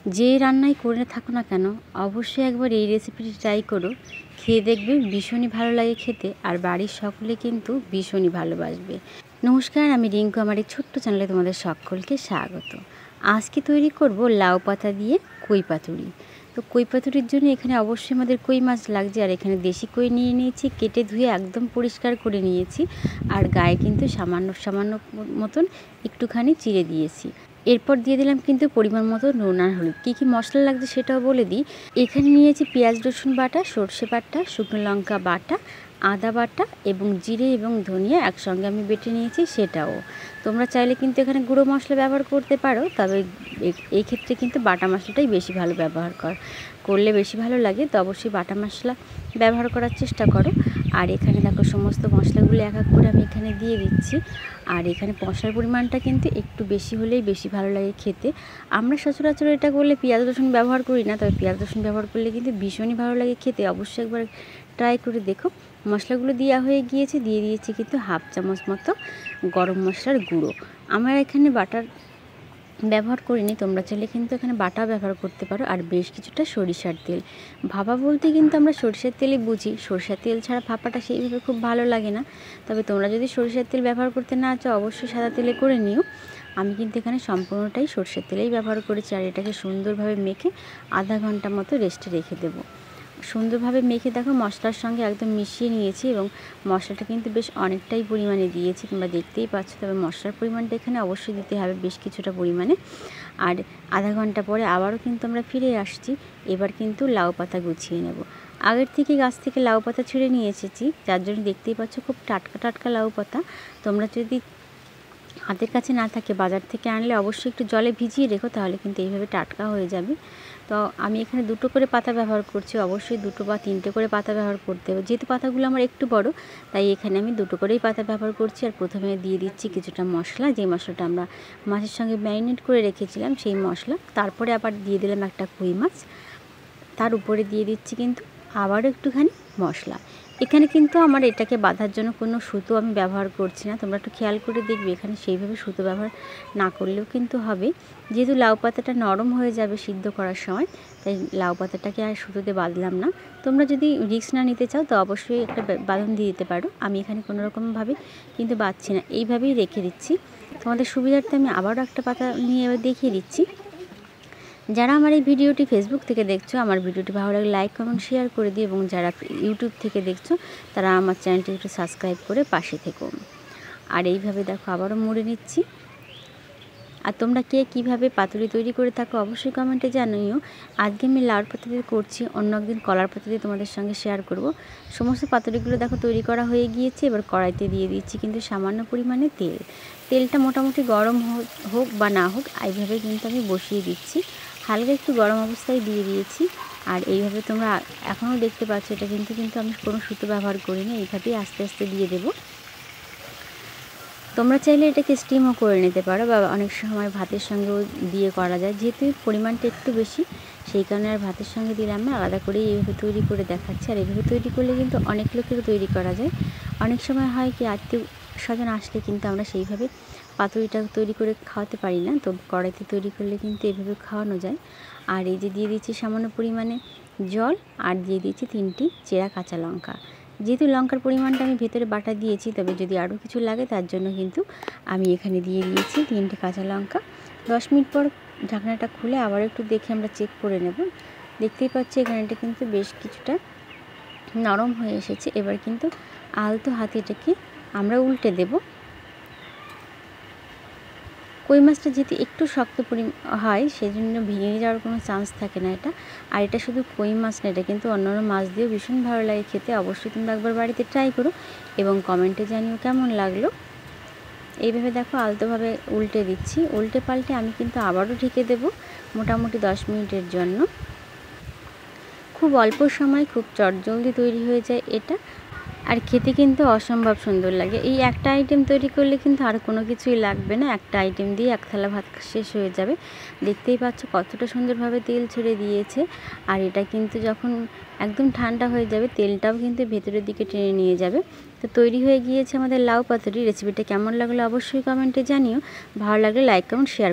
যে রান্নাই করে থাকো না কেন অবশ্যই একবার এই রেসিপিটি ট্রাই করো। খেয়ে দেখবে ভীষণই ভালো লাগে খেতে, আর বাড়ির সকলে কিন্তু ভীষণই ভালোবাসবে। নমস্কার, আমি রিঙ্কু। আমার এই ছোট্ট চ্যানেলে তোমাদের সকলকে স্বাগত। আজকে তৈরি করব লাউ পাতা দিয়ে কই পাতুরি। তো কই পাতুরির জন্য এখানে অবশ্যই আমাদের কই মাছ লাগছে, আর এখানে দেশি কই নিয়ে নিয়েছি, কেটে ধুয়ে একদম পরিষ্কার করে নিয়েছি। আর গায়ে কিন্তু সামান্য সামান্য মতন একটুখানি চিড়ে দিয়েছি। এরপর দিয়ে দিলাম কিন্তু পরিমাণ মতো নুন আর হলুদ। কী কী মশলা লাগছে সেটাও বলে দিই। এখানে নিয়েছি পেঁয়াজ রসুন বাটা, সর্ষে বাটা, শুকনো লঙ্কা বাটা, আদা বাটা এবং জিরে এবং ধনিয়া একসঙ্গে আমি বেটে নিয়েছি সেটাও। তোমরা চাইলে কিন্তু এখানে গুঁড়ো মশলা ব্যবহার করতে পারো, তবে এই ক্ষেত্রে কিন্তু বাটা মশলাটাই বেশি ভালো ব্যবহার করলে বেশি ভালো লাগে। তো অবশ্যই বাটা মশলা ব্যবহার করার চেষ্টা করো। আর এখানে দেখো সমস্ত মশলাগুলো এক এক করে আমি এখানে দিয়ে দিচ্ছি। আর এখানে মশলার পরিমাণটা কিন্তু একটু বেশি হলেই বেশি ভালো লাগে খেতে। আমরা সচরাচর এটা করলে পেঁয়াজ রসুন ব্যবহার করি না, তবে পেঁয়াজ রসুন ব্যবহার করলে কিন্তু ভীষণই ভালো লাগে খেতে। অবশ্যই একবার ট্রাই করে দেখো। মশলাগুলো দেওয়া হয়ে গিয়েছে, দিয়ে দিয়েছি কিন্তু হাফ চামচ মতো গরম মশলার গুঁড়ো। আমার এখানে বাটার ব্যবহার করিনি, তোমরা চাইলে কিন্তু এখানে বাটা ব্যবহার করতে পারো। আর বেশ কিছুটা সরিষার তেল। ভাপা বলতে কিন্তু আমরা সরিষার তেলই বুঝি, সরিষার তেল ছাড়া ভাপাটা সেইভাবে খুব ভালো লাগে না। তবে তোমরা যদি সরিষার তেল ব্যবহার করতে না চাও অবশ্যই সাদা তেলে করে নিও। আমি কিন্তু এখানে সম্পূর্ণটাই সরষের তেলেই ব্যবহার করেছি। আর এটাকে সুন্দরভাবে মেখে আধা ঘন্টা মতো রেস্টে রেখে দেবো। সুন্দরভাবে মেখে দেখো মশলার সঙ্গে একদম মিশিয়ে নিয়েছি, এবং মশলাটা কিন্তু বেশ অনেকটাই পরিমাণে দিয়েছি, তোমরা দেখতেই পাচ্ছ। তবে মশলার পরিমাণটা এখানে অবশ্যই দিতে হবে বেশ কিছুটা পরিমাণে। আর আধা ঘন্টা পরে আবারও কিন্তু আমরা ফিরে আসছি। এবার কিন্তু লাউ পাতা গুছিয়ে নেব। আগের থেকে গাছ থেকে লাউ পাতা ছিঁড়ে নিয়ে এসেছি, যার জন্য দেখতেই পাচ্ছ খুব টাটকা টাটকা লাউ পাতা। তোমরা যদি হাতের কাছে না থাকে বাজার থেকে আনলে অবশ্যই একটু জলে ভিজিয়ে রেখো, তাহলে কিন্তু এইভাবে টাটকা হয়ে যাবে। তো আমি এখানে দুটো করে পাতা ব্যবহার করছি, অবশ্যই দুটো বা তিনটে করে পাতা ব্যবহার করতে হবে। যেহেতু পাতাগুলো আমার একটু বড়, তাই এখানে আমি দুটো করেই পাতা ব্যবহার করছি। আর প্রথমে দিয়ে দিচ্ছি কিছুটা মশলা, যে মশলাটা আমরা মাছের সঙ্গে ম্যারিনেট করে রেখেছিলাম সেই মশলা। তারপরে আবার দিয়ে দিলাম একটা কই মাছ, তার উপরে দিয়ে দিচ্ছি কিন্তু আবারও একটুখানি মশলা। এখানে কিন্তু আমার এটাকে বাঁধার জন্য কোনো সুতো আমি ব্যবহার করছি না, তোমরা একটু খেয়াল করে দেখবে। এখানে সেইভাবে সুতো ব্যবহার না করলেও কিন্তু হবে, যেহেতু লাউ পাতাটা নরম হয়ে যাবে সিদ্ধ করার সময়, তাই লাউ পাতাটাকে আর সুতোতে বাঁধলাম না। তোমরা যদি রিস্ক না নিতে চাও তো অবশ্যই একটা বাঁধন দিয়ে দিতে পারো। আমি এখানে কোনোরকমভাবে কিন্তু বাঁধছি না, এইভাবেই রেখে দিচ্ছি। তোমাদের সুবিধার্থে আমি আবারও একটা পাতা নিয়ে এবার দেখিয়ে দিচ্ছি। যারা আমার এই ভিডিওটি ফেসবুক থেকে দেখছো, আমার ভিডিওটি ভালো লাগলে লাইক কমেন্ট শেয়ার করে দিও, এবং যারা ইউটিউব থেকে দেখছো তারা আমার চ্যানেলটি একটু সাবস্ক্রাইব করে পাশে থেকো। আর এইভাবে দেখো আবারও মুড়ে নিচ্ছি। আর তোমরা কে কীভাবে পাতুরি তৈরি করে থাকো অবশ্যই কমেন্টে জানিও। আজকে আমি লাউর পাতা দিয়ে করছি, অন্য একদিন কলার পাতা দিয়ে তোমাদের সঙ্গে শেয়ার করব। সমস্ত পাতুরিগুলো দেখো তৈরি করা হয়ে গিয়েছে। এবার কড়াইতে দিয়ে দিচ্ছি কিন্তু সামান্য পরিমাণে তেল। তেলটা মোটামুটি গরম হোক বা না হোক, এইভাবে কিন্তু আমি বসিয়ে দিচ্ছি। হালকা একটু গরম অবস্থায় দিয়ে দিয়েছি। আর এইভাবে তোমরা এখনও দেখতে পাচ্ছ, এটা কিন্তু আমি কোনো সুতো ব্যবহার করিনি, এইভাবেই আস্তে আস্তে দিয়ে দেবো। তোমরা চাইলে এটাকে স্টিমও করে নিতে পারো, বা অনেক সময় ভাতের সঙ্গেও দিয়ে করা যায়। যেহেতু পরিমাণটা একটু বেশি, সেই কারণে আর ভাতের সঙ্গে দিলাম না, আলাদা করে এইভাবে তৈরি করে দেখাচ্ছি। আর এইভাবে তৈরি করলে কিন্তু অনেক লোকেরও তৈরি করা যায়। অনেক সময় হয় কি, আত্মীয় স্বজন আসলে কিন্তু আমরা সেইভাবে পাতুরিটা তৈরি করে খাওয়াতে পারি না, তো কড়াইতে তৈরি করলে কিন্তু এভাবে খাওয়ানো যায়। আর এই যে দিয়ে দিচ্ছি সামান্য পরিমাণে জল, আর দিয়ে দিচ্ছি 3টি চেরা কাঁচা লঙ্কা। যেহেতু লঙ্কার পরিমাণটা আমি ভেতরে বাটা দিয়েছি, তবে যদি আরও কিছু লাগে তার জন্য কিন্তু আমি এখানে দিয়ে দিয়েছি 3টে কাঁচা লঙ্কা। 10 মিনিট পর ঢাকনাটা খুলে আবার একটু দেখে আমরা চেক করে নেব। দেখতেই পাচ্ছি এখানেটা কিন্তু বেশ কিছুটা নরম হয়ে এসেছে। এবার কিন্তু আলতো হাতে এটাকে আমরা উল্টে দেব। কই মাছটা যেহেতু একটু শক্ত হয়, সেজন্য ভেঙে যাওয়ার কোনো চান্স থাকে না এটা। আর এটা শুধু কই মাছ না, এটা কিন্তু অন্যান্য মাছ দিয়েও ভীষণ ভালো লাগে খেতে। অবশ্যই তোমরা একবার বাড়িতে ট্রাই করো এবং কমেন্টে জানিও কেমন লাগলো। এইভাবে দেখো আলতোভাবে উল্টে দিচ্ছি। উল্টে পাল্টে আমি কিন্তু আবারও ঢেকে দেব মোটামুটি 10 মিনিটের জন্য। খুব অল্প সময় খুব চটজলদি তৈরি হয়ে যায় এটা, আর খেতে কিন্তু অসম্ভব সুন্দর লাগে। এই একটা আইটেম তৈরি করলে কিন্তু আর কোনো কিছুই লাগবে না, একটা আইটেম দিয়ে এক থালা ভাত শেষ হয়ে যাবে। দেখতেই পাচ্ছ কতটা সুন্দরভাবে তেল ছেড়ে দিয়েছে। আর এটা কিন্তু যখন একদম ঠান্ডা হয়ে যাবে, তেলটাও কিন্তু ভেতরের দিকে টেনে নিয়ে যাবে। তো তৈরি হয়ে গিয়েছে আমাদের লাউ পাতুরি। রেসিপিটা কেমন লাগলো অবশ্যই কমেন্টে জানিও। ভালো লাগলে লাইক কমেন্ট শেয়ার